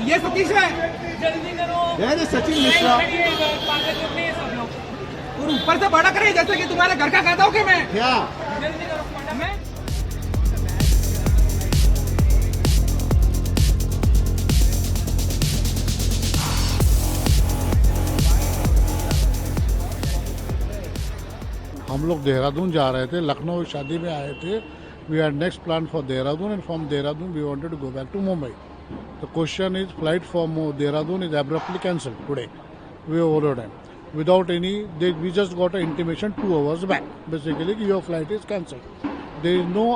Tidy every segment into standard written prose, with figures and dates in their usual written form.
ये सतीश है, जल्दी करो। ये सचिन मिश्रा और ऊपर से भड़क रहे जैसे कि तुम्हारे घर का कहता हूँ कि मैं क्या जल्दी करो मैं हम लोग देहरादून जा रहे थे, लखनऊ शादी में आए थे. We are next plan for Dehradun and from Dehradun we wanted to go back to Mumbai. The question is flight from Dehradun is abruptly cancelled today. We overrode without any. We just got an intimation 2 hours back. Basically, your flight is cancelled. There is no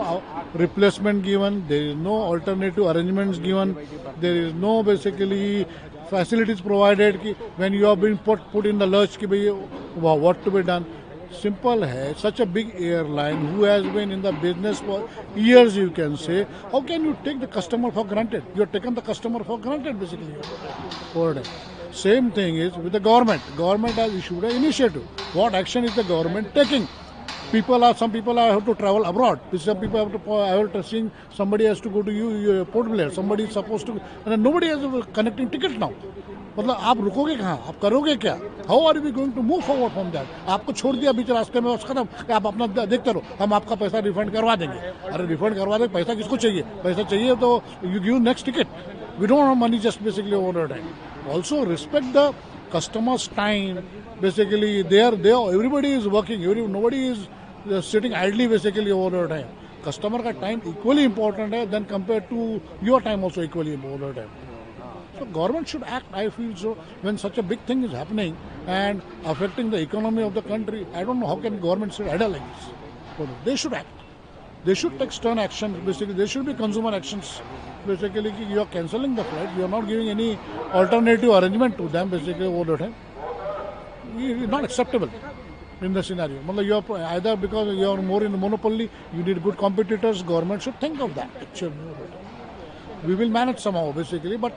replacement given. There is no alternative arrangements given. There is no basically facilities provided. Ki when you have been put in the lurch, ki bhai what to be done. Simple है. Such a big airline who has been in the business for years, you can say. How can you take the customer for granted? You have taken the customer for granted, basically. Same thing is with the government. Government has issued an initiative. What action is the government taking? Some people have to travel abroad. Some people have to see somebody has to go to Port Blair. Somebody is supposed to, and nobody has a connecting ticket now. मतलब आप रुकोगे कहाँ, आप करोगे क्या? How are we going to move forward from that? आपको छोड़ दिया बीच रास्ते में, बस खत्म, आप अपना देखते रहो, हम आपका पैसा रिफंड करवा देंगे. अरे रिफंड करवा देंगे, पैसा किसको चाहिए? पैसा चाहिए तो you give next ticket. We don't want money just basically over time. Also respect the customers time. Basically everybody is working. Nobody is sitting idly basically over time. Customer का time equally important है than compared to your time also equally over time. So government should act, I feel so, when such a big thing is happening and affecting the economy of the country. I don't know how can government sit idle like this. But they should act. They should take stern action. Basically, there should be consumer actions. Basically, you are cancelling the flight. You are not giving any alternative arrangement to them. Basically, over the time, it is not acceptable in the scenario. You are either because you are more in the monopoly, you need good competitors. Government should think of that. Actually, we will manage somehow, basically, but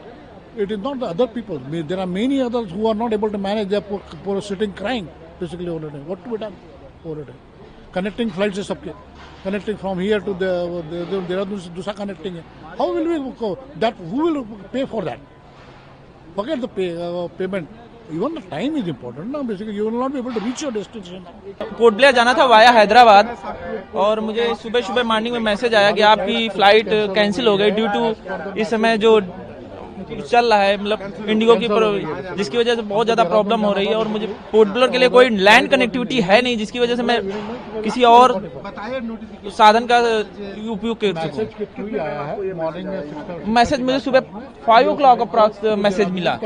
it is not the other people. There are many others who are not able to manage. They are poor sitting crying basically all the time. What to be done all the time? Connecting flights is सबके. Connecting from here to Dehradun से दूसरा connecting है. How will we go? That who will pay for that? Forget the payment. Even the time is important now. Basically, you will not be able to reach your destination. Port Blair जाना था via Hyderabad और मुझे सुबह सुबह morning में message आया कि आपकी फ्लाइट कैंसिल हो गई ड्यू टू इस समय जो चल रहा है, मतलब इंडिगो की, जिसकी वजह से बहुत ज्यादा प्रॉब्लम हो रही है. और मुझे पोर्ट ब्लेयर के लिए कोई लैंड कनेक्टिविटी है नहीं, जिसकी वजह से मैं किसी और साधन का उपयोग कर सकूं. मैसेज मुझे सुबह 5 o'clock अप्रॉक्स मैसेज मिला.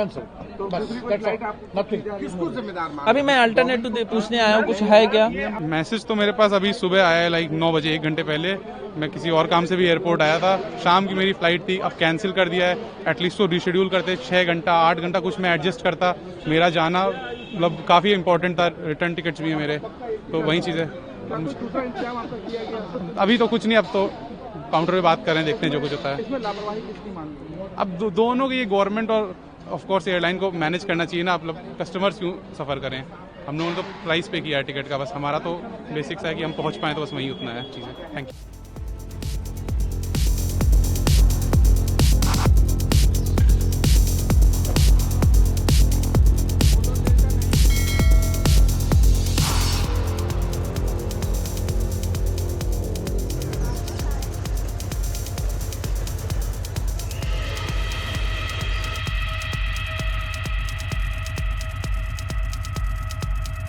अभी मैं अल्टरनेटिव पूछने आया हूँ, कुछ है क्या? मैसेज तो मेरे पास अभी सुबह आया है, 9 बजे, 1 घंटे पहले. मैं किसी और काम से भी एयरपोर्ट आया था. शाम की मेरी फ्लाइट थी, अब कैंसिल कर दिया है. एटलीस्ट तो रिशेड्यूल करते 6 घंटा 8 घंटा कुछ मैं एडजस्ट करता. मेरा जाना मतलब काफ़ी इंपॉर्टेंट था. रिटर्न टिकट्स भी हैं मेरे, तो वही चीज़ है. अभी तो कुछ नहीं, अब तो काउंटर पे बात कर रहे हैं, देखते हैं जो कुछ होता है. अब दोनों की, ये गवर्नमेंट और ऑफ कोर्स एयरलाइन को मैनेज करना चाहिए ना. आप कस्टमर्स क्यों सफ़र करें? हम लोगों ने तो प्राइस पे किया है टिकट का, बस हमारा तो बेसिक्स है कि हम पहुंच पाएँ, तो बस वही उतना है चीज़ें. Thank you.